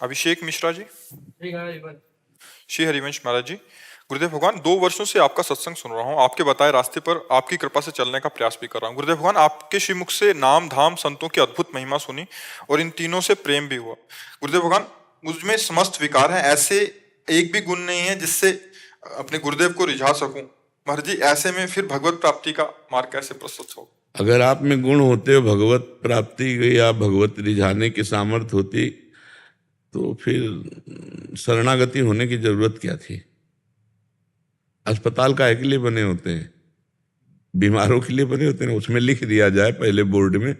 अभिषेक मिश्रा जी। ठीक है। श्री हरिवंश महाराज जी। गुरुदेव भगवान, 2 वर्षों से आपका सत्संग सुन रहा हूँ, आपके बताए रास्ते पर आपकी कृपा से चलने का प्रयास भी कर रहा हूँ। गुरुदेव भगवान, आपके श्रीमुख से नाम धाम संतों की अद्भुत महिमा सुनी और इन तीनों से प्रेम भी हुआ। गुरुदेव भगवान, मुझमें समस्त विकार हैं, ऐसे एक भी गुण नहीं है जिससे अपने गुरुदेव को रिझा सकूं। महाराज जी, ऐसे में फिर भगवत प्राप्ति का मार्ग कैसे प्रस्तुत हो? अगर आप में गुण होते, भगवत प्राप्ति या भगवत रिझाने की सामर्थ्य होती, तो फिर शरणागति होने की जरूरत क्या थी? अस्पताल काहे के लिए बने होते हैं? बीमारों के लिए बने होते हैं। उसमें लिख दिया जाए पहले बोर्ड में,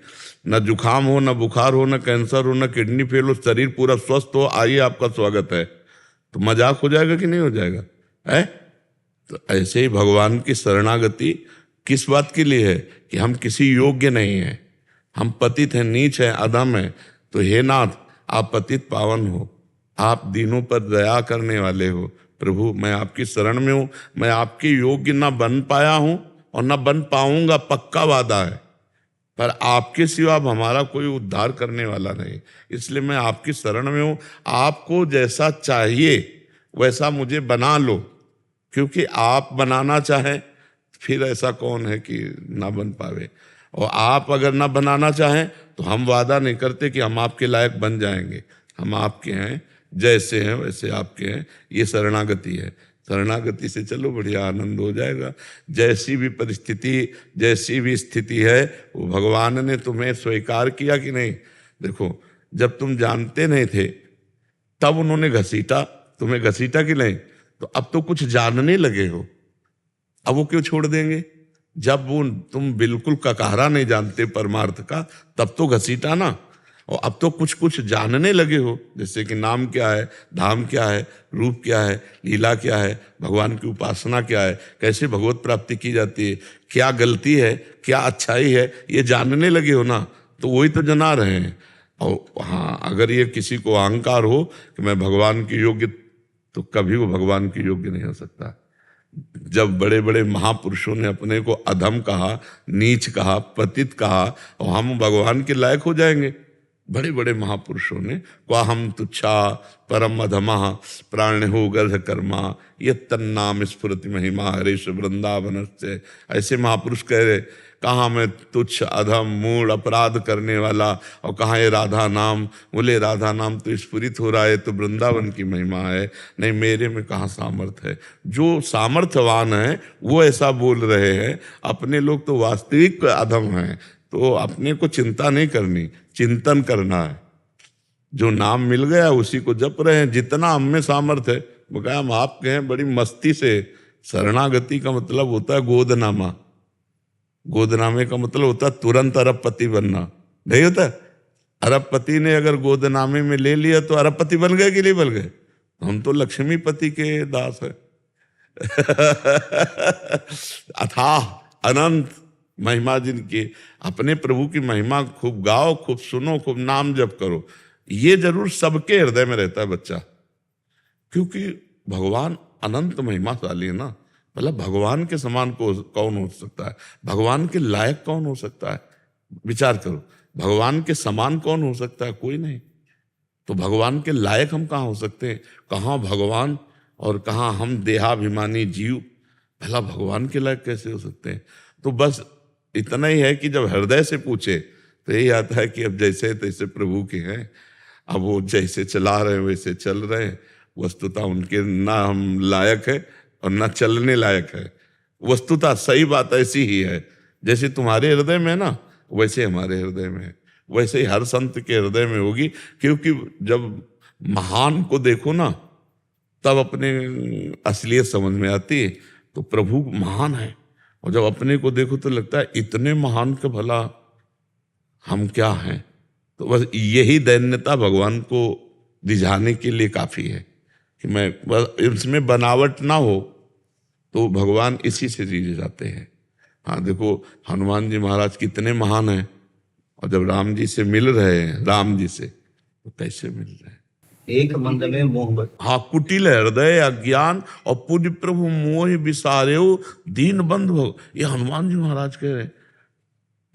न जुकाम हो, न बुखार हो, न कैंसर हो, न किडनी फेल हो, शरीर पूरा स्वस्थ हो, आइए आपका स्वागत है। तो मजाक हो जाएगा कि नहीं हो जाएगा? है तो ऐसे ही भगवान की शरणागति किस बात के लिए है? कि हम किसी योग्य नहीं हैं, हम पतित हैं, नीच हैं, अधम हैं। तो हे नाथ, आप पतित पावन हो, आप दीनों पर दया करने वाले हो। प्रभु, मैं आपकी शरण में हूं, मैं आपके योग्य ना बन पाया हूं और ना बन पाऊंगा, पक्का वादा है। पर आपके सिवा अब हमारा कोई उद्धार करने वाला नहीं, इसलिए मैं आपकी शरण में हूं। आपको जैसा चाहिए वैसा मुझे बना लो, क्योंकि आप बनाना चाहें फिर ऐसा कौन है कि ना बन पावे। और आप अगर ना बनाना चाहें तो हम वादा नहीं करते कि हम आपके लायक बन जाएंगे। हम आपके हैं, जैसे हैं वैसे आपके हैं। ये शरणागति है। शरणागति से चलो, बढ़िया आनंद हो जाएगा। जैसी भी परिस्थिति, जैसी भी स्थिति है, वो भगवान ने तुम्हें स्वीकार किया कि नहीं? देखो, जब तुम जानते नहीं थे तब उन्होंने घसीटा, तुम्हें घसीटा कि नहीं? तो अब तो कुछ जानने लगे हो, अब वो क्यों छोड़ देंगे? जब वो तुम बिल्कुल ककहरा नहीं जानते परमार्थ का, तब तो घसीटा ना। और अब तो कुछ कुछ जानने लगे हो, जैसे कि नाम क्या है, धाम क्या है, रूप क्या है, लीला क्या है, भगवान की उपासना क्या है, कैसे भगवत प्राप्ति की जाती है, क्या गलती है, क्या अच्छाई है, ये जानने लगे हो ना। तो वही तो जना रहे हैं। और हाँ, अगर ये किसी को अहंकार हो कि मैं भगवान की योग्य, तो कभी वो भगवान की योग्य नहीं हो सकता। जब बड़े बड़े महापुरुषों ने अपने को अधम कहा, नीच कहा, पतित कहा, और हम भगवान के लायक हो जाएंगे। बड़े बड़े महापुरुषों ने क्वा हम तुच्छा परम अधमा प्राण हो गर्भ कर्मा ये तन्नाम स्फुरति महिमा हरेश वृंदावन से। ऐसे महापुरुष कह रहे, कहाँ मैं तुच्छ अधम मूढ़ अपराध करने वाला, और कहाँ ये राधा नाम। बोले राधा नाम तो स्फुरित हो रहा है, तो वृंदावन की महिमा है। नहीं, मेरे में कहाँ सामर्थ्य है? जो सामर्थ्यवान है वो ऐसा बोल रहे हैं, अपने लोग तो वास्तविक अधम हैं। तो अपने को चिंता नहीं करनी, चिंतन करना है। जो नाम मिल गया उसी को जप रहे हैं, जितना हम में सामर्थ्य है। वो कहा हम आपके हैं, बड़ी मस्ती से। शरणागति का मतलब होता है गोदनामा। गोदनामे का मतलब होता है तुरंत अरबपति बनना, नहीं होता? अरबपति ने अगर गोदनामे में ले लिया तो अरबपति बन गए कि नहीं बन गए? हम तो लक्ष्मीपति के दास है। अथाह अनंत महिमा जिनकी, अपने प्रभु की महिमा खूब गाओ, खूब सुनो, खूब नाम जप करो। ये जरूर सबके हृदय में रहता है बच्चा, क्योंकि भगवान अनंत महिमाशाली है ना। मतलब भगवान के समान को कौन हो सकता है? भगवान के लायक कौन हो सकता है? विचार करो, भगवान के समान कौन हो सकता है? कोई नहीं। तो भगवान के लायक हम कहाँ हो सकते हैं? कहाँ भगवान और कहाँ हम देहाभिमानी जीव, भला भगवान के लायक कैसे हो सकते हैं? तो बस इतना ही है कि जब हृदय से पूछे तो यही आता है कि अब जैसे तैसे प्रभु के हैं, अब वो जैसे चला रहे हैं वैसे चल रहे हैं। वस्तुतः उनके ना हम लायक है और ना चलने लायक है। वस्तुतः सही बात ऐसी ही है, जैसे तुम्हारे हृदय में है ना, वैसे हमारे हृदय में है, वैसे ही हर संत के हृदय में होगी। क्योंकि जब महान को देखो ना, तब अपने असलियत समझ में आती है। तो प्रभु महान है, और जब अपने को देखो तो लगता है इतने महान के भला हम क्या हैं। तो बस यही दैन्यता भगवान को रिझाने के लिए काफी है कि मैं बस इसमें बनावट ना हो, तो भगवान इसी से रिझ जाते हैं। हाँ देखो, हनुमान जी महाराज कितने महान हैं, और जब राम जी से मिल रहे हैं, राम जी से, तो कैसे मिल रहे हैं? एक मंद में मोह। हाँ, कुटिल हृदय अज्ञान और पूज्य प्रभु मोह विसारेउ दीन बंधु। ये हनुमान जी महाराज कह रहे हैं।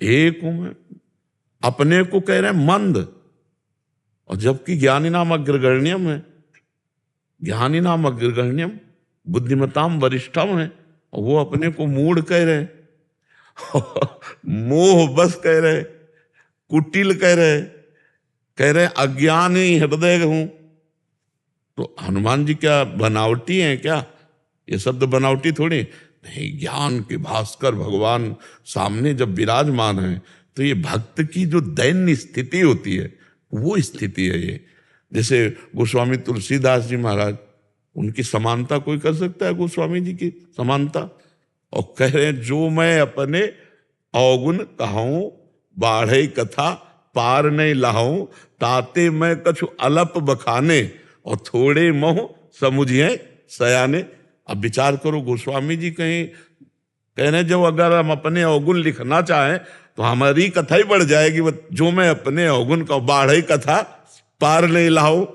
एक हूं मैं, अपने को कह रहे हैं मंद, और जबकि ज्ञानी नाम अग्रगण्यम है, ज्ञानी नाम अग्रगण्यम, बुद्धिमताम वरिष्ठम है, और वो अपने को मूढ़ कह रहे, मोह बस कह रहे, कुटिल कह रहे अज्ञानी हृदय हूं। तो हनुमान जी क्या बनावटी हैं क्या? ये शब्द बनावटी थोड़ी नहीं। ज्ञान के भास्कर भगवान सामने जब विराजमान है तो ये भक्त की जो दैन्य स्थिति होती है वो स्थिति है ये। जैसे गोस्वामी तुलसीदास जी महाराज, उनकी समानता कोई कर सकता है गोस्वामी जी की समानता? और कह रहे हैं जो मैं अपने अवगुण कहूं बाढ़े कथा पार नहीं लाऊं, ताते मैं कछु अलप बखाने और थोड़े मोह समुझिए सयाने। अब विचार करो, गोस्वामी जी कहीं कह रहे जब अगर हम अपने अवगुण लिखना चाहें तो हमारी कथा ही बढ़ जाएगी। जो मैं अपने अवगुण का बाढ़े कथा पार नहीं लाऊं,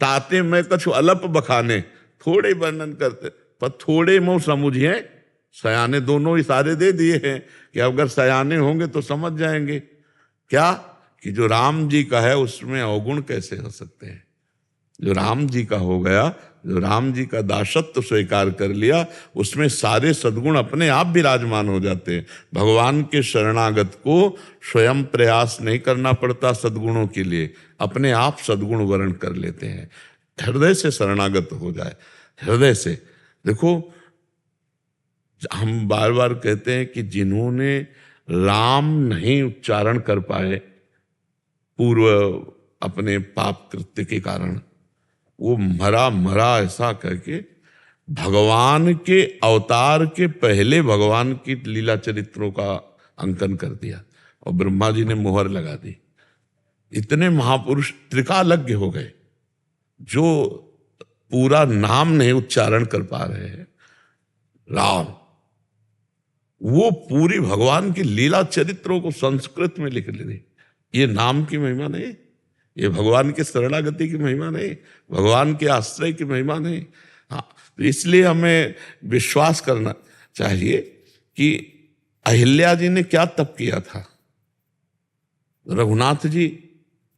ताते मैं कछु अलप बखाने, थोड़े वर्णन करते पर थोड़े मोह समुझिए सयाने। दोनों इशारे दे दिए हैं कि अगर सयाने होंगे तो समझ जाएंगे क्या कि जो राम जी का है उसमें अवगुण कैसे हो सकते हैं। जो राम जी का हो गया, जो राम जी का दासत्व स्वीकार कर लिया, उसमें सारे सद्गुण अपने आप विराजमान हो जाते हैं। भगवान के शरणागत को स्वयं प्रयास नहीं करना पड़ता सद्गुणों के लिए, अपने आप सद्गुण वर्ण कर लेते हैं। हृदय से शरणागत हो जाए, हृदय से। देखो, हम बार बार कहते हैं कि जिन्होंने राम नहीं उच्चारण कर पाए पूर्व अपने पाप कृत्य के कारण, वो मरा ऐसा करके भगवान के अवतार के पहले भगवान की लीला चरित्रों का अंकन कर दिया और ब्रह्मा जी ने मोहर लगा दी। इतने महापुरुष त्रिकालज्ञ हो गए जो पूरा नाम नहीं उच्चारण कर पा रहे हैं राम। वो पूरी भगवान की लीला चरित्रों को संस्कृत में लिख ली। ये नाम की महिमा नहीं, ये भगवान के शरणागति की महिमा नहीं, भगवान के आश्रय की महिमा नहीं। हाँ, तो इसलिए हमें विश्वास करना चाहिए कि अहिल्या जी ने क्या तप किया था। रघुनाथ जी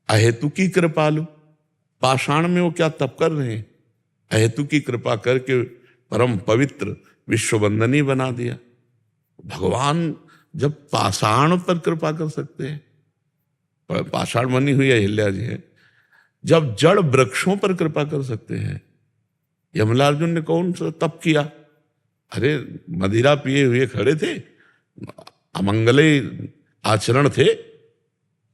अहेतुकी कृपालु, पाषाण में वो क्या तप कर रहे हैं, अहेतुकी कृपा करके परम पवित्र विश्ववंदनी बना दिया। भगवान जब पाषाण पर कृपा कर सकते हैं, पाषाण बनी हुई अहिल्या जी है, जब जड़ वृक्षों पर कृपा कर सकते हैं। यमलार्जुन ने कौन सा तप किया? अरे मदिरा पिए हुए खड़े थे, अमंगले आचरण थे,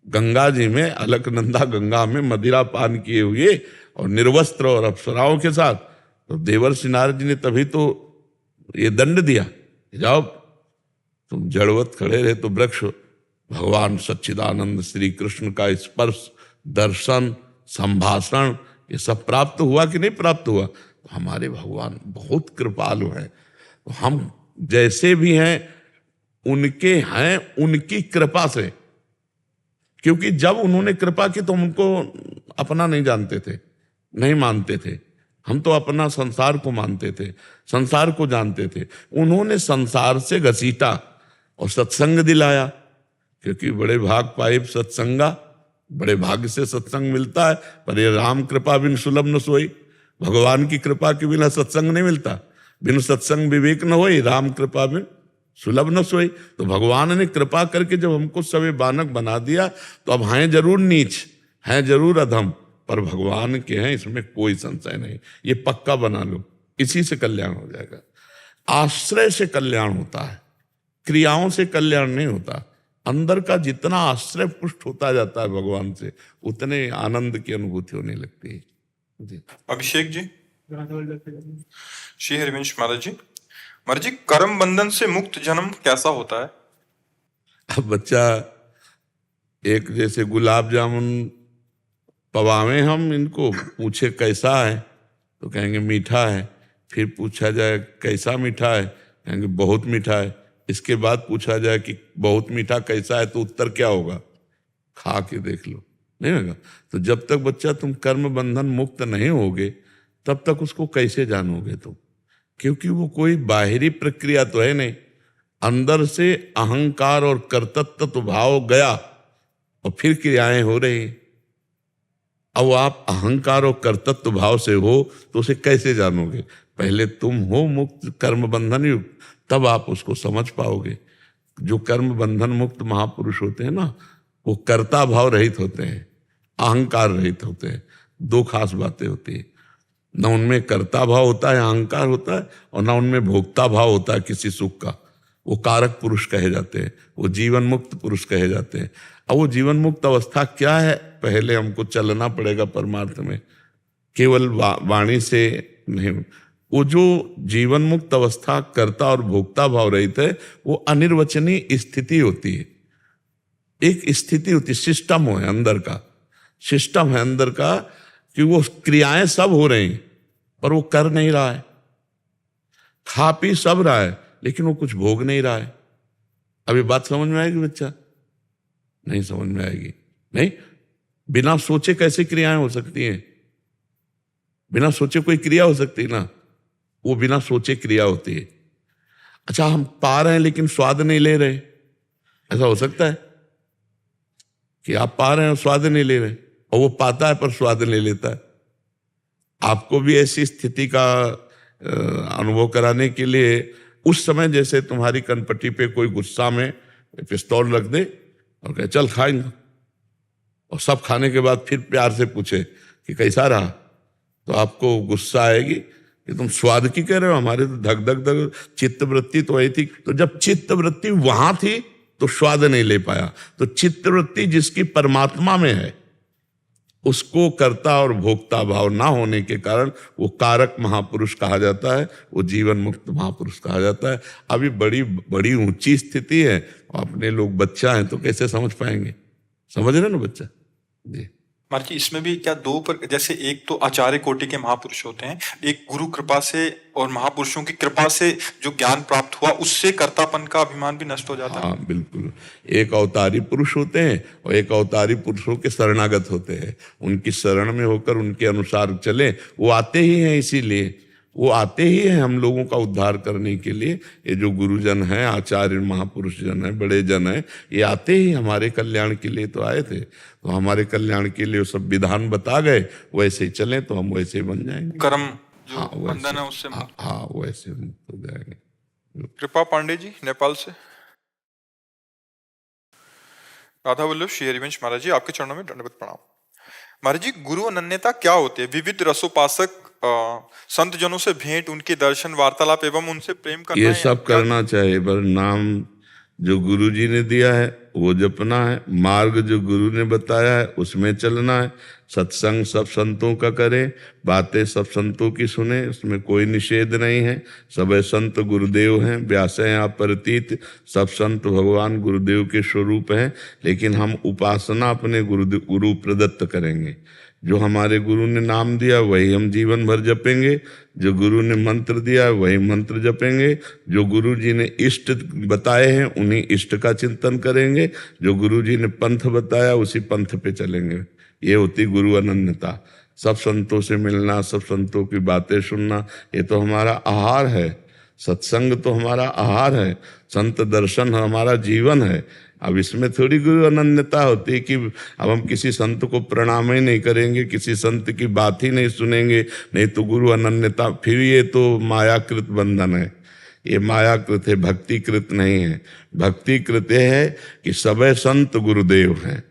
गंगा जी में अलकनंदा गंगा में मदिरा पान किए हुए और निर्वस्त्र और अप्सराओं के साथ। तो देवर्षि नारद जी ने तभी तो ये दंड दिया, जाओ तुम जड़वत खड़े रहे तो वृक्ष भगवान सच्चिदानंद श्री कृष्ण का स्पर्श, दर्शन, संभाषण ये सब प्राप्त हुआ कि नहीं प्राप्त हुआ? तो हमारे भगवान बहुत कृपालु हैं। तो हम जैसे भी हैं उनके हैं उनकी कृपा से, क्योंकि जब उन्होंने कृपा की तो उनको अपना नहीं जानते थे, नहीं मानते थे। हम तो अपना संसार को मानते थे, संसार को जानते थे। उन्होंने संसार से घसीटा और सत्संग दिलाया, क्योंकि बड़े भाग पाए सत्संगा, बड़े भाग्य से सत्संग मिलता है। पर ये राम कृपा बिन सुलभ न सोई, भगवान की कृपा के बिना सत्संग नहीं मिलता। बिन सत्संग विवेक न होई, राम कृपा बिन सुलभ न सोई। तो भगवान ने कृपा करके जब हमको सवे बानक बना दिया तो अब हैं जरूर नीच, हैं जरूर अधम, पर भगवान के हैं इसमें कोई संशय नहीं। ये पक्का बना लो, इसी से कल्याण हो जाएगा। आश्रय से कल्याण होता है, क्रियाओं से कल्याण नहीं होता। अंदर का जितना आश्रय पुष्ट होता जाता है भगवान से, उतने आनंद की अनुभूति होने लगती है जी। अभिषेक जी, श्री हरिवंश महाराज जी, महाराज जी, कर्म बंधन से मुक्त जन्म कैसा होता है? अब बच्चा एक जैसे गुलाब जामुन पवावे, हम इनको पूछे कैसा है तो कहेंगे मीठा है, फिर पूछा जाए कैसा मीठा है, कहेंगे बहुत मीठा है। इसके बाद पूछा जाए कि बहुत मीठा कैसा है तो उत्तर क्या होगा? खा के देख लो, नहीं होगा। तो जब तक बच्चा तुम कर्म बंधन मुक्त नहीं होगे तब तक उसको कैसे जानोगे तुम? क्योंकि वो कोई बाहरी प्रक्रिया तो है नहीं, अंदर से अहंकार और कर्तृत्व भाव गया और फिर क्रियाएं हो रही। अब आप अहंकार और कर्तृत्व भाव से हो तो उसे कैसे जानोगे? पहले तुम हो मुक्त कर्म बंधन युक्त, तब आप उसको समझ पाओगे। जो कर्म बंधन मुक्त महापुरुष होते हैं ना, वो कर्ता भाव रहित होते हैं, अहंकार रहित होते हैं। दो खास बातें होती है, न उनमें कर्ता भाव होता है, अहंकार होता है, और न उनमें भोक्ता भाव होता है किसी सुख का। वो कारक पुरुष कहे जाते हैं, वो जीवन मुक्त पुरुष कहे जाते हैं। अब वो जीवन मुक्त अवस्था क्या है? पहले हमको चलना पड़ेगा परमार्थ में, केवल वाणी से नहीं। वो जो जीवन मुक्त अवस्था कर्ता और भोक्ता भाव रहित है, वो अनिर्वचनीय स्थिति होती है। एक स्थिति होती है, सिस्टम है अंदर का, सिस्टम है अंदर का, कि वो क्रियाएं सब हो रही पर वो कर नहीं रहा है। खा पी सब रहा है लेकिन वो कुछ भोग नहीं रहा है। अभी बात समझ में आएगी बच्चा? नहीं समझ में आएगी। नहीं, बिना सोचे कैसे क्रियाएं हो सकती हैं? बिना सोचे कोई क्रिया हो सकती है ना? वो बिना सोचे क्रिया होती है। अच्छा, हम पा रहे हैं लेकिन स्वाद नहीं ले रहे, ऐसा हो सकता है कि आप पा रहे हैं और स्वाद नहीं ले रहे, और वो पाता है पर स्वाद नहीं लेता है? आपको भी ऐसी स्थिति का अनुभव कराने के लिए उस समय जैसे तुम्हारी कनपट्टी पे कोई गुस्सा में पिस्तौल रख दे और कहे चल खाएंगे, और सब खाने के बाद फिर प्यार से पूछे कि कैसा रहा, तो आपको गुस्सा आएगी कि तुम स्वाद की कह रहे हो, हमारे तो धक धक धक चित्त वृत्ति तो वही थी। तो जब चित्त वृत्ति वहां थी तो स्वाद नहीं ले पाया। तो चित्त वृत्ति जिसकी परमात्मा में है, उसको कर्ता और भोक्ता भाव ना होने के कारण वो कारक महापुरुष कहा जाता है, वो जीवन मुक्त महापुरुष कहा जाता है। अभी बड़ी बड़ी ऊंची स्थिति है, अपने लोग बच्चा हैं तो कैसे समझ पाएंगे? समझ रहे ना बच्चा जी? महाराज जी, इसमें भी क्या दो पर, जैसे एक तो आचार्य कोटि के महापुरुष होते हैं, एक गुरु कृपा से और महापुरुषों की कृपा से जो ज्ञान प्राप्त हुआ उससे कर्तापन का अभिमान भी नष्ट हो जाता है। हाँ बिल्कुल। एक अवतारी पुरुष होते हैं और एक अवतारी पुरुषों के शरणागत होते हैं। उनकी शरण में होकर उनके अनुसार चले, वो आते ही हैं, इसीलिए वो आते ही हैं हम लोगों का उद्धार करने के लिए। ये जो गुरुजन हैं, आचार्य महापुरुष जन हैं, बड़े जन हैं, ये आते ही हमारे कल्याण के लिए तो आए थे। तो हमारे कल्याण के लिए वो सब विधान बता गए, वैसे ही चलें तो हम वैसे ही बन जाएंगे। कर्म जो हाँ, बंधन है उससे मुक्त। हाँ वैसे मुक्त हो जाएंगे। कृपा पांडे जी नेपाल से। राधा वल्लभ श्री हरिवंश महाराज जी, आपके चरणों में दंडवत प्रणाम। महाराज जी, गुरु अनन्यता क्या होती है? विविध रसोपासक संत जनों से भेंट, उनके दर्शन, वार्तालाप एवं उनसे प्रेम करना, ये सब करना चाहिए, पर नाम जो गुरु जी ने दिया है वो जपना है, मार्ग जो गुरु ने बताया है उसमें चलना है। सत्संग सब संतों का करें, बातें सब संतों की सुने, उसमें कोई निषेध नहीं है। सब संत गुरुदेव हैं, व्यास हैं अपरितीत, सब संत भगवान गुरुदेव के स्वरूप हैं। लेकिन हम उपासना अपने गुरु प्रदत्त करेंगे। जो हमारे गुरु ने नाम दिया वही हम जीवन भर जपेंगे, जो गुरु ने मंत्र दिया वही मंत्र जपेंगे, जो गुरु जी ने इष्ट बताए हैं उन्हीं इष्ट का चिंतन करेंगे, जो गुरु जी ने पंथ बताया उसी पंथ पे चलेंगे। ये होती गुरु अनन्यता। सब संतों से मिलना, सब संतों की बातें सुनना, ये तो हमारा आहार है। सत्संग तो हमारा आहार है, संत दर्शन हमारा जीवन है। अब इसमें थोड़ी गुरु अनन्यता होती है कि अब हम किसी संत को प्रणाम ही नहीं करेंगे, किसी संत की बात ही नहीं सुनेंगे, नहीं तो गुरु अनन्यता। फिर ये तो मायाकृत बंधन है, ये मायाकृत है, भक्तिकृत नहीं है। भक्तिकृत है कि सबे संत गुरुदेव हैं,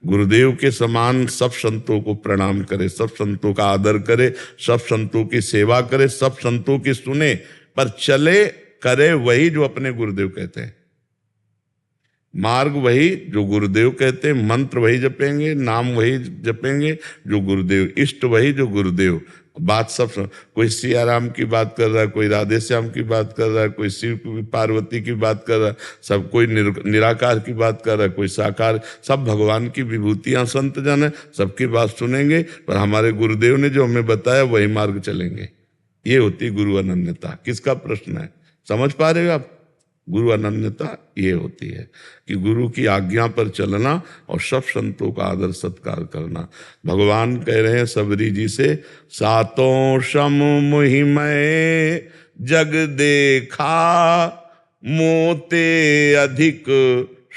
गुरुदेव के समान सब संतों को प्रणाम करे, सब संतों का आदर करे, सब संतों की सेवा करे, सब संतों की सुने, पर चले करे वही जो अपने गुरुदेव कहते हैं। मार्ग वही जो गुरुदेव कहते हैं, मंत्र वही जपेंगे, नाम वही जपेंगे जो गुरुदेव, इष्ट वही जो गुरुदेव। बात सब कोई सियाराम की बात कर रहा है, कोई राधे श्याम की बात कर रहा है, कोई शिव पार्वती की बात कर रहा है, सब कोई निराकार की बात कर रहा है, कोई साकार। सब भगवान की विभूतियां संत जन है, सबकी बात सुनेंगे, पर हमारे गुरुदेव ने जो हमें बताया वही मार्ग चलेंगे। ये होती गुरु अनन्यता। किसका प्रश्न है? समझ पा रहे हो आप? गुरु अनन्यता ये होती है कि गुरु की आज्ञा पर चलना और सब संतों का आदर सत्कार करना। भगवान कह रहे हैं सबरी जी से, सातों सम मुहि मैं जग देखा, मोते अधिक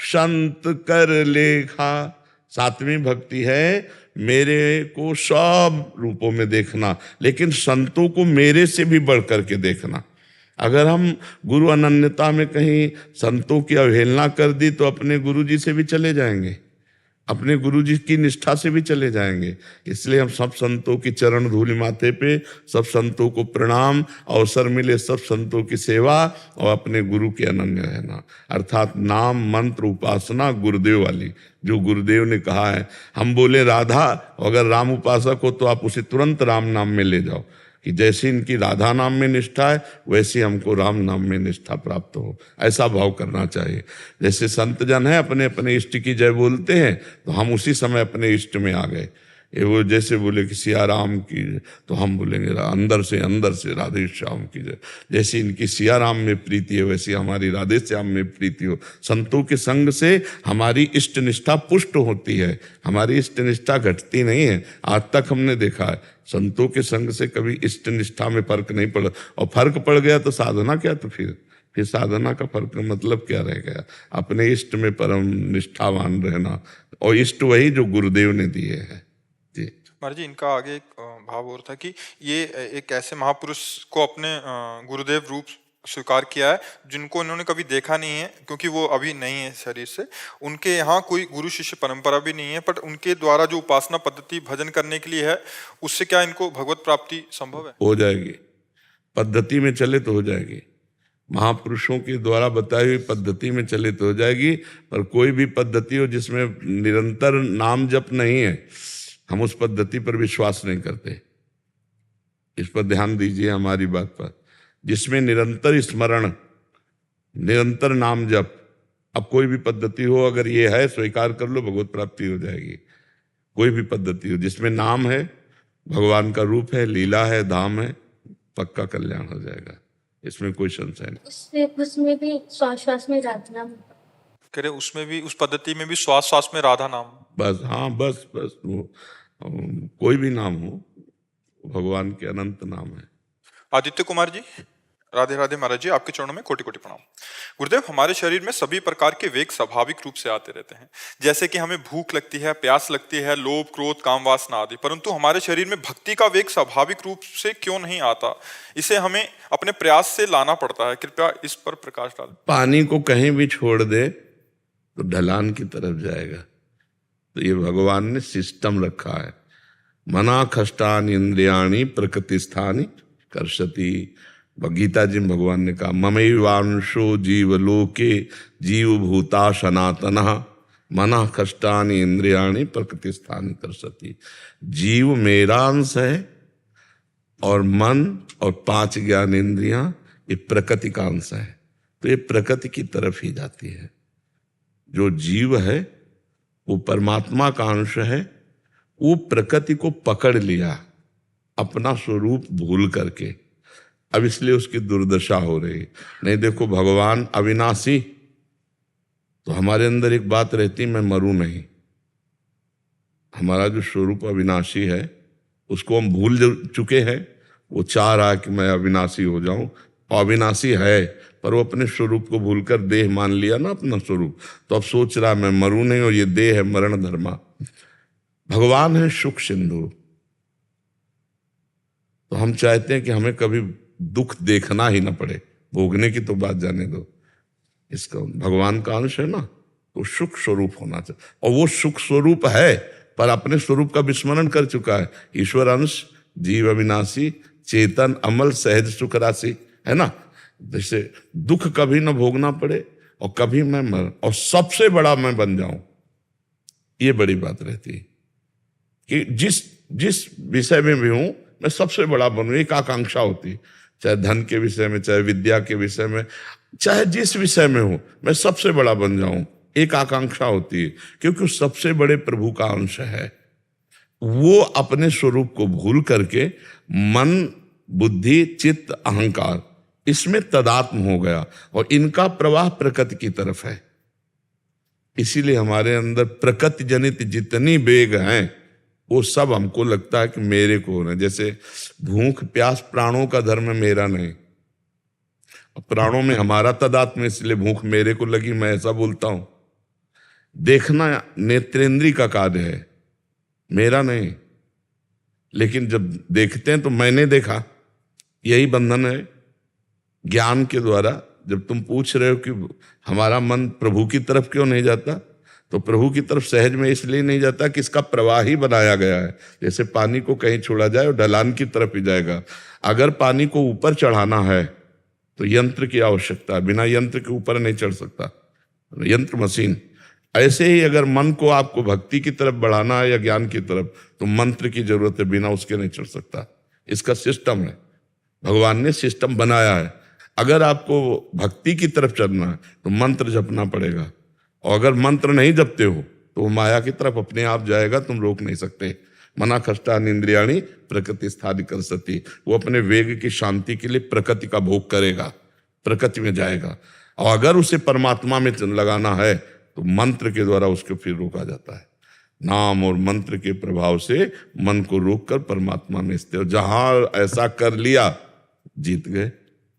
संत कर लेखा। सातवीं भक्ति है, मेरे को सब रूपों में देखना, लेकिन संतों को मेरे से भी बढ़ करके देखना। अगर हम गुरु अनन्यता में कहीं संतों की अवहेलना कर दी तो अपने गुरु जी से भी चले जाएंगे, अपने गुरु जी की निष्ठा से भी चले जाएंगे। इसलिए हम सब संतों की चरण धूलि माथे पे, सब संतों को प्रणाम, अवसर मिले सब संतों की सेवा और अपने गुरु के अनन्य रहना, अर्थात नाम मंत्र उपासना गुरुदेव वाली, जो गुरुदेव ने कहा है। हम बोले राधा, अगर राम उपासक हो तो आप उसे तुरंत राम नाम में ले जाओ, कि जैसे इनकी राधा नाम में निष्ठा है वैसे हमको राम नाम में निष्ठा प्राप्त हो, ऐसा भाव करना चाहिए। जैसे संत जन है अपने अपने इष्ट की जय बोलते हैं, तो हम उसी समय अपने इष्ट में आ गए। ये वो जैसे बोले कि सिया राम की, तो हम बोलेंगे अंदर से राधे श्याम की जय। जैसे इनकी सिया राम में प्रीति है वैसे हमारी राधे श्याम में प्रीति हो। संतों के संग से हमारी इष्ट निष्ठा पुष्ट होती है, हमारी इष्ट निष्ठा घटती नहीं है। आज तक हमने देखा है संतों के संग से कभी इष्ट निष्ठा में फर्क नहीं पड़ा, और फर्क पड़ गया तो साधना क्या, तो फिर साधना का फर्क मतलब क्या रह गया। अपने इष्ट में परम निष्ठावान रहना, और इष्ट वही जो गुरुदेव ने दिए हैं। जी महाराज जी, इनका आगे एक भाव और था कि ये एक ऐसे महापुरुष को अपने गुरुदेव रूप स्वीकार किया है जिनको इन्होंने कभी देखा नहीं है, क्योंकि वो अभी नहीं है शरीर से, उनके यहाँ कोई गुरु शिष्य परंपरा भी नहीं है, पर उनके द्वारा जो उपासना पद्धति भजन करने के लिए है, उससे क्या इनको भगवत प्राप्ति संभव है? हो जाएगी, पद्धति में चले तो हो जाएगी। महापुरुषों के द्वारा बताई हुई पद्धति में चले तो हो जाएगी, पर कोई भी पद्धति हो जिसमें निरंतर नाम जप नहीं है, हम उस पद्धति पर विश्वास नहीं करते। इस पर ध्यान दीजिए हमारी बात पर। जिसमें निरंतर स्मरण, निरंतर नाम जप, अब कोई भी पद्धति हो अगर ये है स्वीकार कर लो, भगवत प्राप्ति हो जाएगी। कोई भी पद्धति हो जिसमें नाम है, भगवान का रूप है, लीला है, धाम है, पक्का कल्याण हो जाएगा, इसमें कोई संशय नहीं। उसमें भी श्वास श्वास में राधा नाम, कह रहे उसमें भी, उस पद्धति में भी श्वास श्वास में राधा नाम। बस, हाँ, बस वो कोई भी नाम हो, भगवान के अनंत नाम है। आदित्य कुमार जी, राधे राधे महाराज जी, आपके चरणों में कोटि कोटि प्रणाम। गुरुदेव, हमारे शरीर में सभी प्रकार के वेग स्वाभाविक रूप से आते रहते हैं, जैसे कि हमें भूख लगती है, प्यास लगती है, लोभ क्रोध काम वासना आदि, परंतु हमारे शरीर में भक्ति का वेग स्वाभाविक रूप से क्यों नहीं आता? इसे हमें अपने प्रयास से लाना पड़ता है, कृपया इस पर प्रकाश डालें। पानी को कहीं भी छोड़ दे तो ढलान की तरफ जाएगा, तो ये भगवान ने सिस्टम रखा है। मना खष्टानि इंद्रियाणि प्रकृति स्थानि कर्षति। गीता जी में भगवान ने कहा ममैवांशो जीव लोके जीव भूता सनातनः मना खष्टानि इंद्रियाणि प्रकृति स्थानि कर्षति। जीव मेरा अंश है और मन और 5 ज्ञान इंद्रियां ये प्रकृति का अंश है, तो ये प्रकृति की तरफ ही जाती है। जो जीव है वो परमात्मा का अंश है, वो प्रकृति को पकड़ लिया अपना स्वरूप भूल करके, अब इसलिए उसकी दुर्दशा हो रही। नहीं देखो, भगवान अविनाशी, तो हमारे अंदर एक बात रहती, मैं मरूं नहीं। हमारा जो स्वरूप अविनाशी है उसको हम भूल चुके हैं। वो चाह रहा है कि मैं अविनाशी हो जाऊं, अविनाशी है पर वो अपने स्वरूप को भूलकर देह मान लिया ना अपना स्वरूप, तो अब सोच रहा है मैं मरूं नहीं और ये देह है मरण धर्मा। भगवान है सुख सिंधु, तो हम चाहते हैं कि हमें कभी दुख देखना ही ना पड़े, भोगने की तो बात जाने दो। इसका भगवान का अंश है ना, तो सुख स्वरूप होना चाहिए, और वो सुख स्वरूप है पर अपने स्वरूप का विस्मरण कर चुका है। ईश्वर अंश, जीव अविनाशी, चेतन अमल, सहज सुख राशि, है ना। जैसे दुख कभी ना भोगना पड़े और कभी मैं मर और सबसे बड़ा मैं बन जाऊं, ये बड़ी बात रहती है कि जिस विषय में भी हूं मैं सबसे बड़ा बनूं, एक आकांक्षा होती है। चाहे धन के विषय में, चाहे विद्या के विषय में, चाहे जिस विषय में हूं मैं सबसे बड़ा बन जाऊं, एक आकांक्षा होती है, क्योंकि सबसे बड़े प्रभु का अंश है। वो अपने स्वरूप को भूल करके मन, बुद्धि, चित्त, अहंकार, इसमें तदात्म हो गया और इनका प्रवाह प्रकृति की तरफ है। इसीलिए हमारे अंदर प्रकृति जनित जितनी वेग हैं वो सब हमको लगता है कि मेरे को होना। जैसे भूख प्यास प्राणों का धर्म, मेरा नहीं। प्राणों में हमारा तदात्म, इसलिए भूख मेरे को लगी, मैं ऐसा बोलता हूं। देखना नेत्रेंद्री का कार्य है, मेरा नहीं, लेकिन जब देखते हैं तो मैंने देखा, यही बंधन है ज्ञान के द्वारा। जब तुम पूछ रहे हो कि हमारा मन प्रभु की तरफ क्यों नहीं जाता, तो प्रभु की तरफ सहज में इसलिए नहीं जाता कि इसका प्रवाह ही बनाया गया है। जैसे पानी को कहीं छोड़ा जाए और ढलान की तरफ ही जाएगा। अगर पानी को ऊपर चढ़ाना है तो यंत्र की आवश्यकता है, बिना यंत्र के ऊपर नहीं चढ़ सकता, यंत्र मशीन। ऐसे ही अगर मन को आपको भक्ति की तरफ बढ़ाना है या ज्ञान की तरफ, तो मंत्र की जरूरत है, बिना उसके नहीं चढ़ सकता। इसका सिस्टम है, भगवान ने सिस्टम बनाया है। अगर आपको भक्ति की तरफ चलना है तो मंत्र जपना पड़ेगा, और अगर मंत्र नहीं जपते हो तो वो माया की तरफ अपने आप जाएगा, तुम रोक नहीं सकते। मना खष्टान इंद्रियाणी प्रकृति स्थान कर सती, वो अपने वेग की शांति के लिए प्रकृति का भोग करेगा, प्रकृति में जाएगा। और अगर उसे परमात्मा में लगाना है तो मंत्र के द्वारा उसको फिर रोका जाता है। नाम और मंत्र के प्रभाव से मन को रोककर परमात्मा में स्थिर, जहां ऐसा कर लिया जीत गए,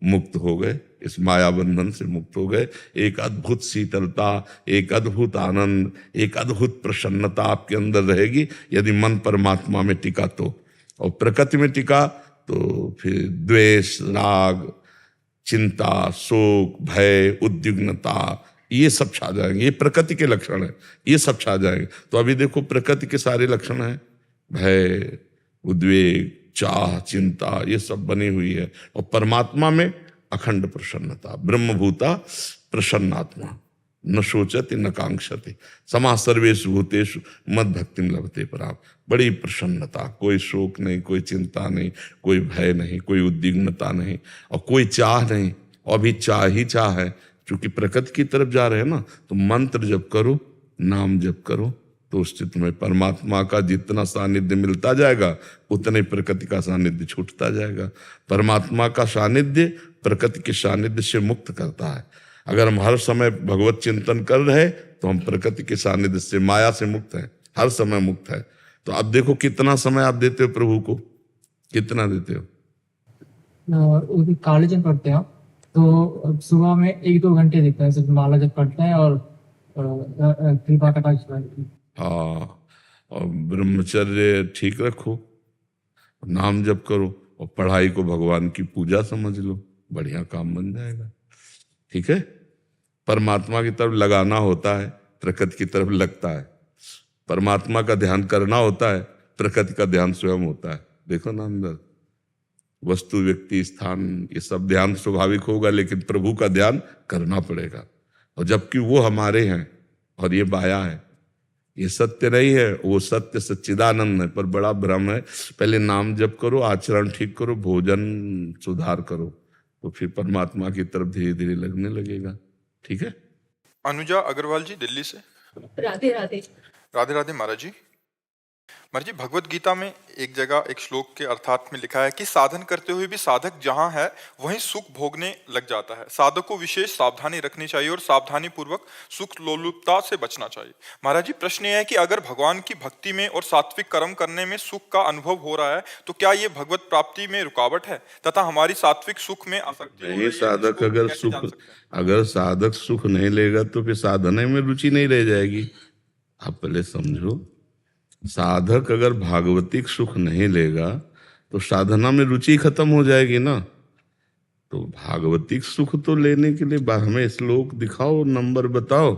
मुक्त हो गए, इस माया बंधन से मुक्त हो गए। एक अद्भुत शीतलता, एक अद्भुत आनंद, एक अद्भुत प्रसन्नता आपके अंदर रहेगी यदि मन परमात्मा में टिका तो। और प्रकृति में टिका तो फिर द्वेष, राग, चिंता, शोक, भय, उद्विग्नता, ये सब छा जाएंगे। ये प्रकृति के लक्षण है, ये सब छा जाएंगे। तो अभी देखो प्रकृति के सारे लक्षण हैं, भय, उद्वेग, चाह, चिंता, ये सब बनी हुई है। और परमात्मा में अखंड प्रसन्नता, ब्रह्मभूता प्रसन्नात्मा, न शोचति न कांक्षति, समा सर्वेषु भूतेषु मद भक्तिम लभते पराम। बड़ी प्रसन्नता, कोई शोक नहीं, कोई चिंता नहीं, कोई भय नहीं, कोई उद्विग्नता नहीं, और कोई चाह नहीं। और अभी चाह ही चाह है, क्योंकि प्रकृति की तरफ जा रहे हैं ना। तो मंत्र जप करो, नाम जप करो, तो उससे तुम्हें परमात्मा का जितना सानिध्य मिलता जाएगा उतने ही प्रकृति का सानिध्य छूटता जाएगा। परमात्मा का सानिध्य प्रकृति के सानिध्य से मुक्त करता है। अगर हम हर समय भगवत चिंतन कर रहे तो हम प्रकृति के सानिध्य से, माया से मुक्त हैं, हर समय मुक्त है। तो अब देखो कितना समय आप देते हो प्रभु को, कितना देते हो? कॉलेज में पढ़ते हैं तो सुबह में 1-2 घंटे देते हैं, सिर्फ माला जब पढ़ते हैं और कृपा कटाक्ष। हाँ, और ब्रह्मचर्य ठीक रखो, नाम जप करो, और पढ़ाई को भगवान की पूजा समझ लो, बढ़िया काम बन जाएगा। ठीक है, परमात्मा की तरफ लगाना होता है, प्रकृति की तरफ लगता है। परमात्मा का ध्यान करना होता है, प्रकृति का ध्यान स्वयं होता है। देखो ना, अंदर वस्तु, व्यक्ति, स्थान, ये सब ध्यान स्वाभाविक होगा, लेकिन प्रभु का ध्यान करना पड़ेगा। और जबकि वो हमारे हैं और ये माया है, ये सत्य नहीं है। वो सत्य सच्चिदानंद है, पर बड़ा भ्रम है। पहले नाम जप करो, आचरण ठीक करो, भोजन सुधार करो, तो फिर परमात्मा की तरफ धीरे धीरे लगने लगेगा। ठीक है। अनुजा अग्रवाल जी दिल्ली से। राधे राधे। राधे राधे महाराज जी। महाराज जी, भगवत गीता में एक जगह एक श्लोक के अर्थात में लिखा है कि साधन करते हुए भी साधक जहां है वहीं सुख भोगने लग जाता है। साधक को विशेष सावधानी रखनी चाहिए और सावधानी पूर्वक सुख लोलुपता से बचना चाहिए। महाराज जी, प्रश्न यह है कि अगर भगवान की भक्ति में और सात्विक कर्म करने में सुख का अनुभव हो रहा है तो क्या ये भगवत प्राप्ति में रुकावट है तथा हमारी सात्विक सुख में आसक्ति हो रही है? साधक अगर साधक सुख नहीं लेगा तो फिर साधना में रुचि नहीं रह जाएगी। आप पहले समझो, साधक अगर भागवतिक सुख नहीं लेगा तो साधना में रुचि खत्म हो जाएगी ना। तो भागवतिक सुख तो लेने के लिए हमें श्लोक दिखाओ, नंबर बताओ,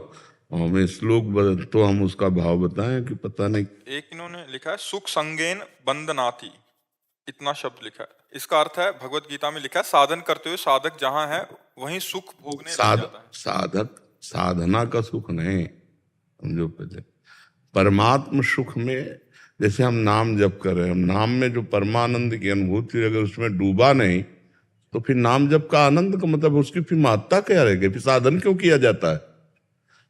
और हमें श्लोक तो हम उसका भाव बताएं कि पता नहीं। एक इन्होंने लिखा है सुख संगेन बंदनाति, इतना शब्द लिखा है। इसका अर्थ है भगवत गीता में लिखा है साधन करते हुए साधक जहां है वहीं सुख भोगने लग जाता है। साधक साधना का सुख नहीं, समझो। पहले परमात्म सुख में, जैसे हम नाम जप कर रहे हैं, हम नाम में जो परमानंद की अनुभूति, अगर उसमें डूबा नहीं तो फिर नाम जप का आनंद का मतलब उसकी फिर महत्ता क्या रहेगी? फिर साधन क्यों किया जाता है?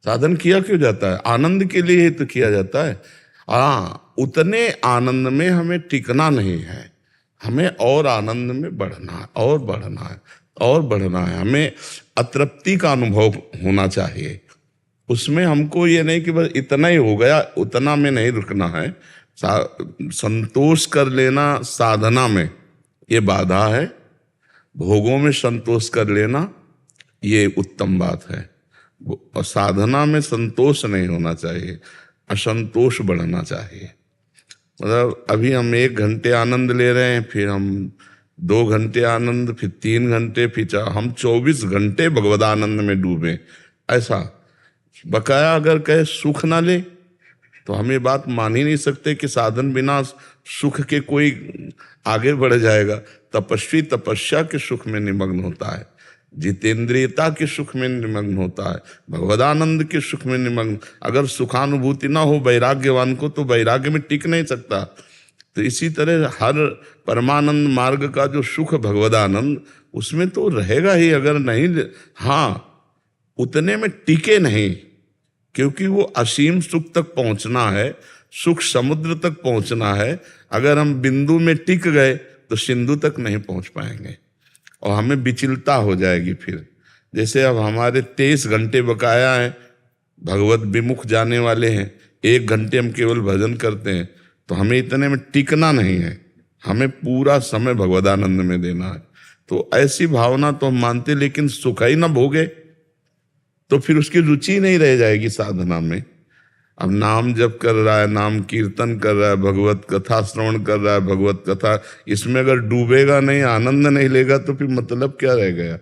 साधन किया क्यों जाता है? आनंद के लिए ही तो किया जाता है। हाँ, उतने आनंद में हमें टिकना नहीं है, हमें और आनंद में बढ़ना है, और बढ़ना है, और बढ़ना है। हमें अतृप्ति का अनुभव होना चाहिए। उसमें हमको ये नहीं कि बस इतना ही हो गया, उतना में नहीं रुकना है। संतोष कर लेना साधना में ये बाधा है, भोगों में संतोष कर लेना ये उत्तम बात है। और साधना में संतोष नहीं होना चाहिए, असंतोष बढ़ना चाहिए। मतलब अभी हम 1 घंटे आनंद ले रहे हैं, फिर हम 2 घंटे आनंद, फिर 3 घंटे, फिर हम 24 घंटे भगवदानंद में डूबे। ऐसा बकाया अगर कहे सुख ना ले तो हम ये बात मान ही नहीं सकते कि साधन बिना सुख के कोई आगे बढ़ जाएगा। तपस्वी तपस्या के सुख में निमग्न होता है, जितेंद्रियता के सुख में निमग्न होता है, भगवदानंद के सुख में निमग्न। अगर सुखानुभूति ना हो वैराग्यवान को तो वैराग्य में टिक नहीं सकता। तो इसी तरह हर परमानंद मार्ग का जो सुख भगवदानंद, उसमें तो रहेगा ही। अगर नहीं, हाँ उतने में टिके नहीं, क्योंकि वो असीम सुख तक पहुंचना है, सुख समुद्र तक पहुंचना है। अगर हम बिंदु में टिक गए तो सिंधु तक नहीं पहुंच पाएंगे और हमें विचलता हो जाएगी। फिर जैसे अब हमारे 23 घंटे बकाया हैं, भगवत विमुख जाने वाले हैं, 1 घंटे हम केवल भजन करते हैं, तो हमें इतने में टिकना नहीं है, हमें पूरा समय भगवदानंद में देना है। तो ऐसी भावना तो हम मानते, लेकिन सुख ही ना भोगे तो फिर उसकी रुचि नहीं रह जाएगी साधना में। अब नाम जप कर रहा है, नाम कीर्तन कर रहा है, भगवत कथा श्रवण कर रहा है, भगवत कथा, इसमें अगर डूबेगा नहीं, आनंद नहीं लेगा तो फिर मतलब क्या रह गया?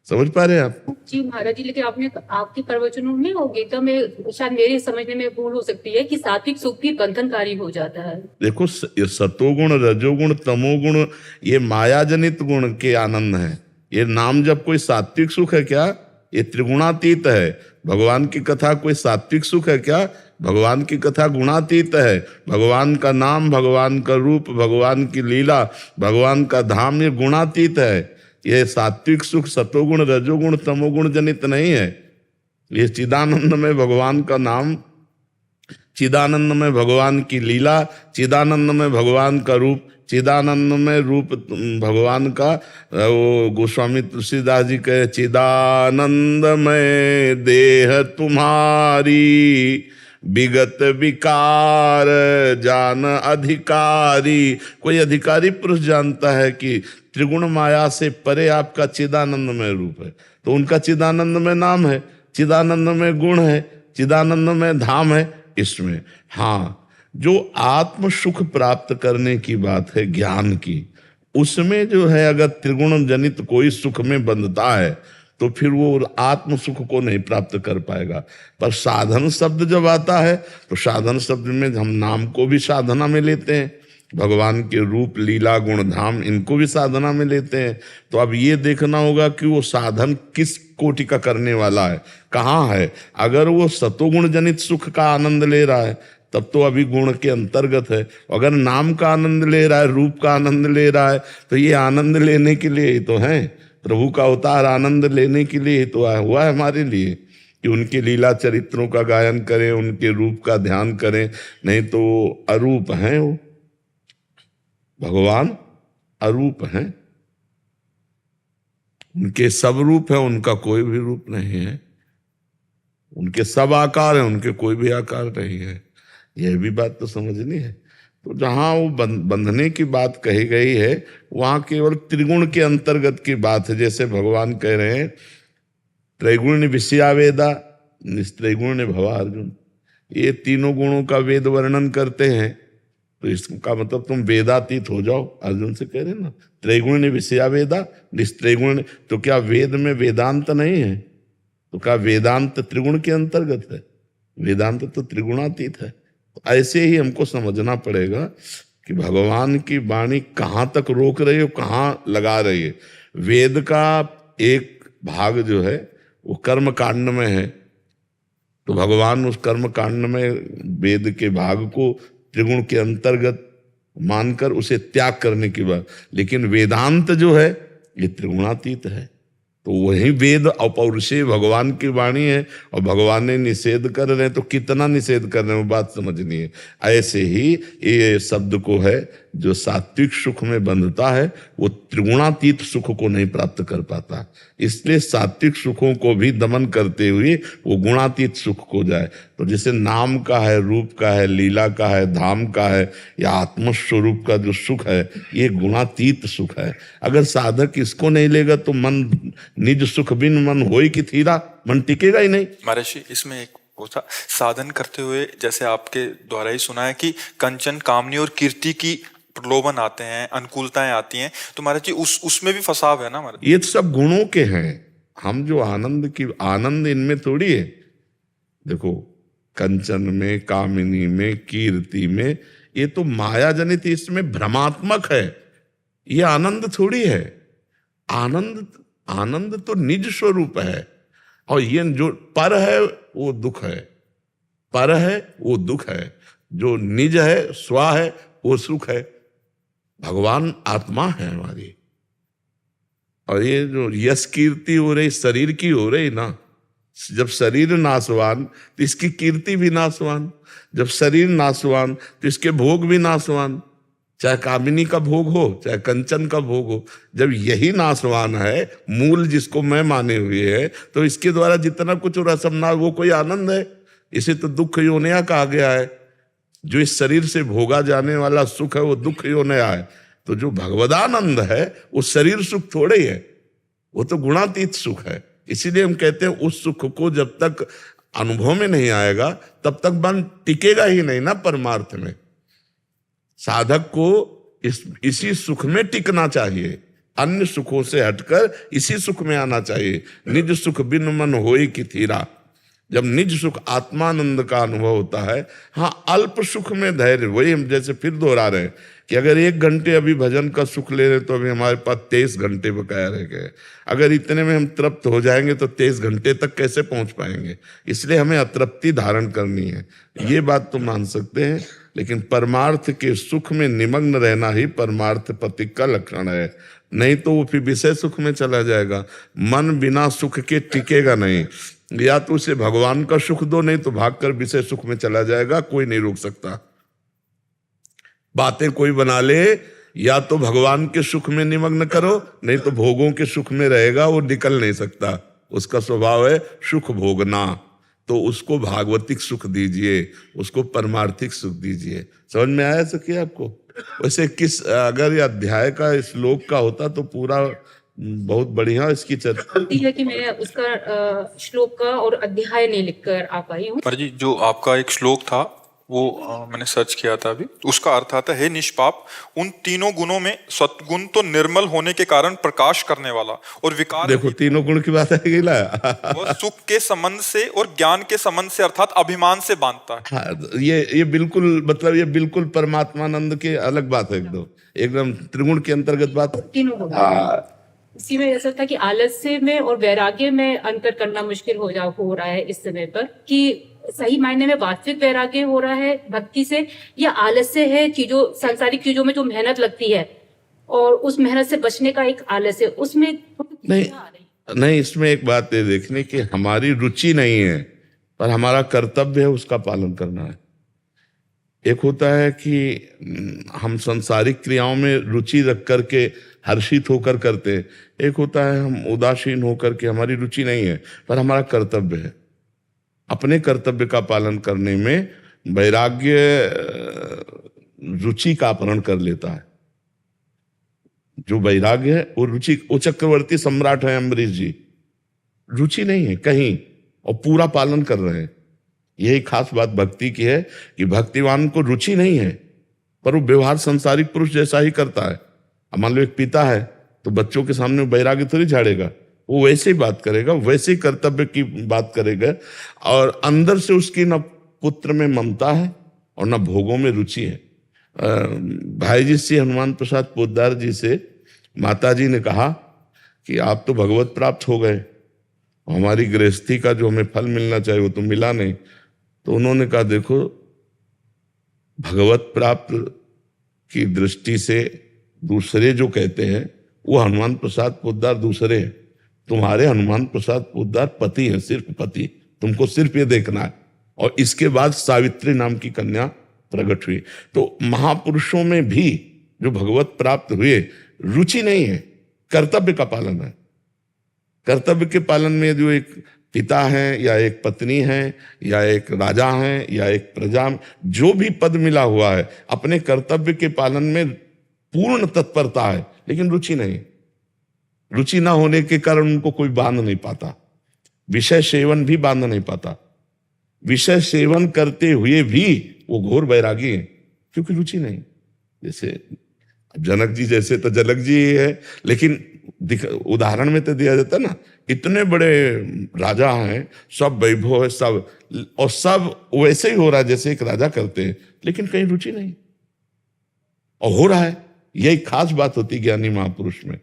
समझ पा रहे हैं आप? जी महाराज जी, लेकिन आपने आपके प्रवचनों में और गीता में शायद मेरे समझने में भूल हो सकती है कि सात्विक सुख भी बंधनकारी हो जाता है। देखो, ये सतोगुण, रजोगुण, तमोगुण, ये माया जनित गुण के आनंद है। ये नाम जब कोई सात्विक सुख है क्या? ये त्रिगुणातीत है। भगवान की कथा कोई सात्विक सुख है क्या? भगवान की कथा गुणातीत है। भगवान का नाम, भगवान का रूप, भगवान की लीला, भगवान का धाम, ये गुणातीत है। ये सात्विक सुख सतोगुण, रजोगुण, तमोगुण जनित नहीं है। ये चिदानंद में भगवान का नाम, चिदानंद में भगवान की लीला, चिदानंद में भगवान का रूप, चिदानंद में रूप भगवान का। वो गोस्वामी तुलसीदास जी कहे, चिदानंद में देह तुम्हारी, विगत विकार जान अधिकारी। कोई अधिकारी पुरुष जानता है कि त्रिगुण माया से परे आपका चिदानंद में रूप है, तो उनका चिदानंद में नाम है, चिदानंद में गुण है, चिदानंद में धाम है। इसमें हाँ, जो आत्म सुख प्राप्त करने की बात है ज्ञान की, उसमें जो है अगर त्रिगुण जनित कोई सुख में बंधता है तो फिर वो आत्म सुख को नहीं प्राप्त कर पाएगा। पर साधन शब्द जब आता है तो साधन शब्द में हम नाम को भी साधना में लेते हैं, भगवान के रूप, लीला, गुण, धाम, इनको भी साधना में लेते हैं। तो अब ये देखना होगा कि वो साधन किस कोटि का करने वाला है, कहाँ है। अगर वो सतोगुण जनित सुख का आनंद ले रहा है तब तो अभी गुण के अंतर्गत है। अगर नाम का आनंद ले रहा है, रूप का आनंद ले रहा है, तो ये आनंद लेने के लिए ही तो है। प्रभु का अवतार आनंद लेने के लिए ही तो हुआ है हमारे लिए, कि उनके लीला चरित्रों का गायन करें, उनके रूप का ध्यान करें। नहीं तो अरूप हैं वो, भगवान अरूप हैं, उनके सब रूप है, उनका कोई भी रूप नहीं है। उनके सब आकार है, उनके कोई भी आकार नहीं है। यह भी बात तो समझनी है। तो जहाँ वो बंधने की बात कही गई है वहाँ केवल त्रिगुण के अंतर्गत की बात है। जैसे भगवान कह रहे हैं, त्रैगुण विषया वेदा निस्त्रैगुण भवा अर्जुन। ये तीनों गुणों का वेद वर्णन करते हैं, तो इसका मतलब तुम वेदातीत हो जाओ, अर्जुन से कह रहे ना। त्रैगुण विषया वेदा निस्त्रैगुण, तो क्या वेद में वेदांत नहीं है? तो क्या वेदांत त्रिगुण के अंतर्गत है? वेदांत तो त्रिगुणातीत है। ऐसे ही हमको समझना पड़ेगा कि भगवान की वाणी कहाँ तक रोक रही है, कहाँ लगा रही है। वेद का एक भाग जो है वो कर्म कांड में है, तो भगवान उस कर्म कांड में वेद के भाग को त्रिगुण के अंतर्गत मानकर उसे त्याग करने की बात। लेकिन वेदांत जो है ये त्रिगुणातीत है, तो वही वेद अपौरुषेय भगवान की वाणी है और भगवान ने निषेध कर रहे हैं, तो कितना निषेध कर रहे हैं वो बात समझनी है। ऐसे ही ये शब्द को है, जो सात्विक सुख में बंधता है वो त्रिगुणातीत सुख को नहीं प्राप्त कर पाता। इसलिए सात्विक सुखों को भी दमन करते हुए वो गुणातीत सुख को जाए। तो जैसे नाम का है, रूप का है, लीला का है, धाम का है, या आत्मस्वरूप का जो सुख है ये गुणातीत सुख है। अगर साधक इसको नहीं लेगा तो मन निज सुख बिन मन होई कि थीरा, मन टिकेगा ही नहीं। महर्षि, इसमें एक वो था साधन करते हुए, जैसे आपके द्वारा ही सुना है कि कंचन, कामनी और कीर्ति की प्रलोभन आते हैं, अनुकूलताएं आती हैं, तो महाराज जी उसमें भी फसाव है ना महाराज? ये तो सब गुणों के हैं। हम जो आनंद इनमें थोड़ी है। देखो, कंचन में, कामिनी में, कीर्ति में, ये तो माया जनित, इसमें भ्रमात्मक है। ये आनंद थोड़ी है। आनंद तो निज स्वरूप है। और ये जो पर है वो दुख है, पर है वो दुख है, जो निज है, स्व है, वो सुख है। भगवान आत्मा है हमारी। और ये जो यश कीर्ति हो रही शरीर की हो रही ना, जब शरीर नाशवान तो इसकी कीर्ति भी नाशवान, जब शरीर नाशवान तो इसके भोग भी नाशवान, चाहे कामिनी का भोग हो चाहे कंचन का भोग हो। जब यही नाशवान है, मूल जिसको मैं माने हुए है, तो इसके द्वारा जितना कुछ हो रहा सब ना, वो कोई आनंद है? इसे तो दुख योनया कहा गया है। जो इस शरीर से भोगा जाने वाला सुख है वो दुख योनया है। तो जो भगवदानंद है वो शरीर सुख थोड़े ही है, वो तो गुणातीत सुख है। इसीलिए हम कहते हैं उस सुख को जब तक अनुभव में नहीं आएगा तब तक मन टिकेगा ही नहीं ना परमार्थ में। साधक को इसी सुख में टिकना चाहिए, अन्य सुखों से हटकर इसी सुख में आना चाहिए। निज सुख बिन मन होई कि थीरा। जब निज सुख आत्मानंद का अनुभव होता है, हाँ, अल्प सुख में धैर्य, वही हम जैसे फिर दोहरा रहे हैं कि अगर 1 घंटे अभी भजन का सुख ले रहे तो अभी हमारे पास 23 घंटे बकाया रह गए। अगर इतने में हम तृप्त हो जाएंगे तो 23 घंटे तक कैसे पहुंच पाएंगे? इसलिए हमें अतृप्ति धारण करनी है। ये बात तो मान सकते हैं, लेकिन परमार्थ के सुख में निमग्न रहना ही परमार्थ पति का लक्षण है। नहीं तो वो फिर विषय सुख में चला जाएगा। मन बिना सुख के टिकेगा नहीं। या तो उसे भगवान का सुख दो, नहीं तो भागकर विषय सुख में चला जाएगा, कोई नहीं रोक सकता। बातें कोई बना ले, या तो भगवान के सुख में निमग्न करो, नहीं तो भोगों के सुख में रहेगा, वो निकल नहीं सकता। उसका स्वभाव है सुख भोगना। तो उसको भागवतिक सुख दीजिए, उसको परमार्थिक सुख दीजिए। समझ में आया सके आपको? वैसे अगर ये अध्याय का श्लोक का होता तो पूरा बहुत बढ़िया इसकी चर्चा है कि मैं उसका श्लोक का और अध्याय नहीं लिखकर आ पाई हूँ। पर जी जो आपका एक श्लोक था वो मैंने सर्च किया था अभी, उसका अर्थ आता है निष्पाप, उन तीनों गुणों में सत्गुण तो निर्मल होने के कारण प्रकाश करने वाला और विकार। देखो, तीनों गुण की बात है ना। वो सुख के संबंध से और ज्ञान के संबंध से अर्थात अभिमान से बांधता है। हाँ, ये बिल्कुल, मतलब ये बिल्कुल परमात्मानंद के अलग बात है, एकदम त्रिगुण के अंतर्गत बात। तीनों गुण इसी में ऐसा था कि आलस्य में और वैराग्य में अंतर करना मुश्किल हो रहा है इस समय पर, कि सही मायने में वास्तविक वैराग्य हो रहा है भक्ति से, या आलस्य है चीजों, सांसारिक चीजों में जो मेहनत लगती है और उस मेहनत से बचने का एक आलस्य, उसमें नहीं। इसमें एक बात है देखने की, हमारी रुचि नहीं है पर हमारा कर्तव्य है उसका पालन करना है। एक होता है कि हम सांसारिक क्रियाओं में रुचि रख करके हर्षित होकर करते, एक होता है हम उदासीन होकर के हमारी रुचि नहीं है पर हमारा कर्तव्य है। अपने कर्तव्य का पालन करने में वैराग्य रुचि का अपहरण कर लेता है। जो वैराग्य है वो रुचि, वो चक्रवर्ती सम्राट है अम्बरीश जी, रुचि नहीं है कहीं और पूरा पालन कर रहे हैं। यही खास बात भक्ति की है कि भक्तिवान को रुचि नहीं है पर वो व्यवहार संसारिक पुरुष जैसा ही करता है। अब मान लो एक पिता है तो बच्चों के सामने वैराग्य थोड़ी झाड़ेगा, वो वैसे ही बात करेगा, वैसे ही कर्तव्य की बात करेगा। और अंदर से उसकी न पुत्र में ममता है और न भोगों में रुचि है। भाई जी श्री हनुमान प्रसाद पोद्दार जी से माता जी ने कहा कि आप तो भगवत प्राप्त हो गए, हमारी गृहस्थी का जो हमें फल मिलना चाहिए वो तो मिला नहीं। तो उन्होंने कहा देखो, भगवत प्राप्त की दृष्टि से दूसरे जो कहते हैं वो हनुमान प्रसाद पोद्दार दूसरे हैं। तुम्हारे हनुमान प्रसाद पोद्दार पति हैं, सिर्फ पति, तुमको सिर्फ ये देखना है। और इसके बाद सावित्री नाम की कन्या प्रकट हुई। तो महापुरुषों में भी जो भगवत प्राप्त हुए, रुचि नहीं है, कर्तव्य का पालन है। कर्तव्य के पालन में जो एक पिता है या एक पत्नी है या एक राजा है या एक प्रजा, जो भी पद मिला हुआ है, अपने कर्तव्य के पालन में पूर्ण तत्परता है, लेकिन रुचि नहीं। रुचि ना होने के कारण उनको कोई बांध नहीं पाता, विषय सेवन भी बांध नहीं पाता। विषय सेवन करते हुए भी वो घोर वैरागी है, क्योंकि रुचि नहीं। जैसे जनक जी जैसे तो जनक जी ही है, लेकिन उदाहरण में तो दिया जाता ना, इतने बड़े राजा हैं, सब वैभव है, सब और सब वैसे ही हो रहा है जैसे एक राजा करते हैं, लेकिन कहीं रुचि नहीं, और हो रहा है। यही खास बात होती ज्ञानी महापुरुष में,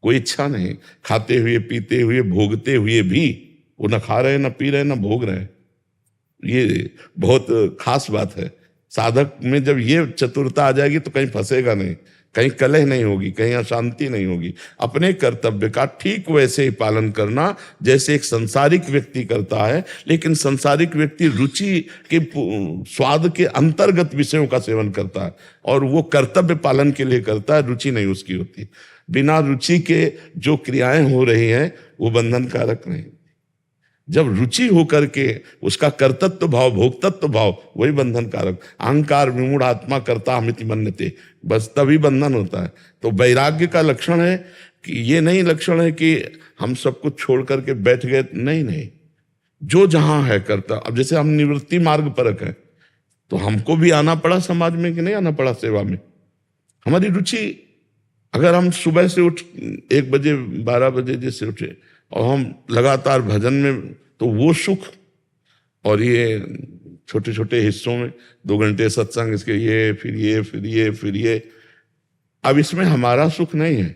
कोई इच्छा नहीं, खाते हुए पीते हुए भोगते हुए भी वो न खा रहे, न पी रहे, न भोग रहे। ये बहुत खास बात है। साधक में जब ये चतुरता आ जाएगी तो कहीं फंसेगा नहीं, कहीं कलह नहीं होगी, कहीं अशांति नहीं होगी। अपने कर्तव्य का ठीक वैसे ही पालन करना जैसे एक सांसारिक व्यक्ति करता है, लेकिन सांसारिक व्यक्ति रुचि के स्वाद के अंतर्गत विषयों का सेवन करता है, और वो कर्तव्य पालन के लिए करता है, रुचि नहीं उसकी होती। बिना रुचि के जो क्रियाएं हो रही हैं वो बंधन कारक नहीं। जब रुचि होकर के उसका कर्तृत्व भाव, भोक्तत्व भाव, वही बंधन कारक। अहंकार विमूढ़ आत्मा करता हमिति मन्यते, बस तभी बंधन होता है। तो वैराग्य का लक्षण है कि ये नहीं लक्षण है कि हम सब कुछ छोड़ करके बैठ गए, नहीं नहीं, जो जहां है करता। अब जैसे हम निवृत्ति मार्ग परक है, तो हमको भी आना पड़ा समाज में कि नहीं आना पड़ा सेवा में। हमारी रुचि, अगर हम सुबह से उठ 1 बजे 12 बजे जैसे उठे और हम लगातार भजन में, तो वो सुख, और ये छोटे छोटे हिस्सों में 2 घंटे सत्संग, इसके ये फिर ये फिर ये फिर ये, अब इसमें हमारा सुख नहीं है,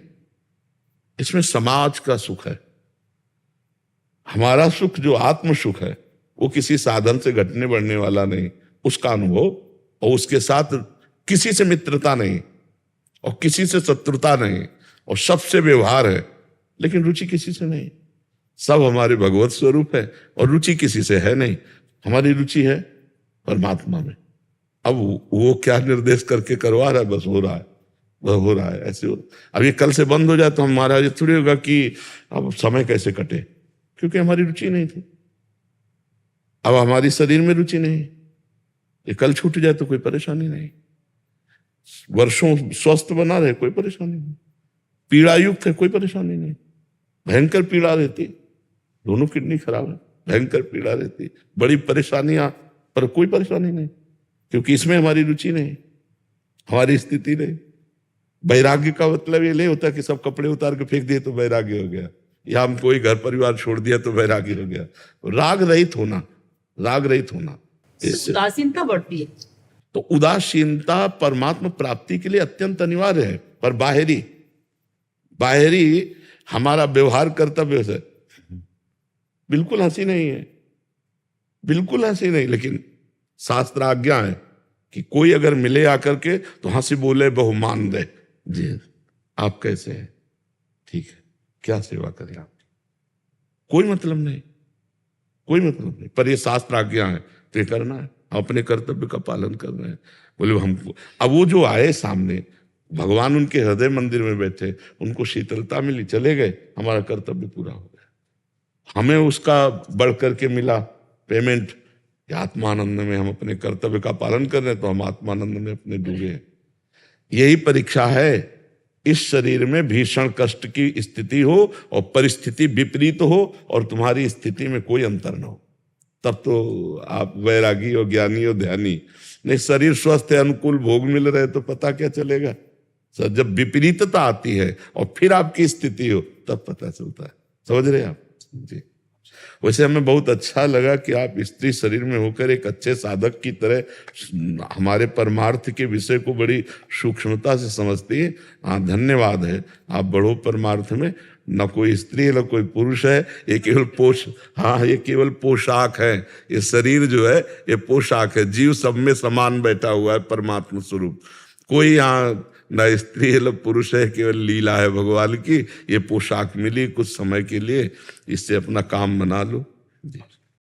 इसमें समाज का सुख है। हमारा सुख जो आत्म सुख है वो किसी साधन से घटने बढ़ने वाला नहीं, उसका अनुभव, और उसके साथ किसी से मित्रता नहीं और किसी से शत्रुता नहीं, और सबसे व्यवहार है, लेकिन रुचि किसी से नहीं। सब हमारे भगवत स्वरूप है और रुचि किसी से है नहीं। हमारी रुचि है परमात्मा में। अब वो क्या निर्देश करके करवा रहा है, बस हो रहा है, वह हो रहा है, ऐसे हो। अब ये कल से बंद हो जाए तो हमारा ये थोड़ी होगा कि अब समय कैसे कटे, क्योंकि हमारी रुचि नहीं थी। अब हमारी शरीर में रुचि नहीं, ये कल छूट जाए तो कोई परेशानी नहीं। वर्षों स्वस्थ बना रहे, कोई परेशानी नहीं। पीड़ा युक्त है, कोई परेशानी नहीं। भयंकर पीड़ा रहती, दोनों किडनी खराब है, भयंकर पीड़ा रहती, बड़ी परेशानियां, पर कोई परेशानी नहीं, क्योंकि इसमें हमारी रुचि नहीं, हमारी स्थिति नहीं। वैराग्य का मतलब ये नहीं होता कि सब कपड़े उतार के फेंक दिए तो वैराग्य हो गया, या हम कोई घर परिवार छोड़ दिया तो वैराग्य हो गया। राग रहित होना, राग रहित होना, उदासीनता बढ़ती है। तो उदासीनता परमात्मा प्राप्ति के लिए अत्यंत अनिवार्य है। पर बाहरी हमारा व्यवहार कर्तव्य से बिल्कुल हंसी नहीं है, बिल्कुल हंसी नहीं। लेकिन शास्त्र आज्ञा है कि कोई अगर मिले आकर के तो हंसी बोले, बहुमान दे, जी आप कैसे हैं, ठीक है, क्या सेवा करें आप, कोई मतलब नहीं, कोई मतलब नहीं। पर ये शास्त्र आज्ञा है तो ये करना है, अपने कर्तव्य का पालन कर रहे हैं। बोले हमको, अब वो जो आए सामने, भगवान उनके हृदय मंदिर में बैठे, उनको शीतलता मिली, चले गए, हमारा कर्तव्य पूरा हो गया। हमें उसका बढ़ करके मिला पेमेंट, आत्मानंद में हम अपने कर्तव्य का पालन कर रहे हैं, तो हम आत्मानंद में अपने डूबे हैं। यही परीक्षा है। इस शरीर में भीषण कष्ट की स्थिति हो और परिस्थिति विपरीत हो और तुम्हारी स्थिति में कोई अंतर न हो, तब तो आप वैरागी हो, ज्ञानी हो, ध्यानी। नहीं, शरीर स्वस्थ है, अनुकूल भोग मिल रहे तो पता क्या चलेगा। सर, जब विपरीतता आती है और फिर आपकी स्थिति हो तब पता चलता है। समझ रहे आप जी। वैसे हमें बहुत अच्छा लगा कि आप स्त्री शरीर में होकर एक अच्छे साधक की तरह हमारे परमार्थ के विषय को बड़ी सूक्ष्मता से समझती है। हाँ, धन्यवाद है, आप बढ़ो परमार्थ में। न कोई स्त्री है न कोई पुरुष है, ये केवल ये केवल पोशाक है। ये शरीर जो है ये पोशाक है, जीव सब में समान बैठा हुआ है परमात्मा स्वरूप। कोई यहाँ न स्त्री है न पुरुष है, केवल लीला है भगवान की। ये पोशाक मिली कुछ समय के लिए, इससे अपना काम बना लो जी।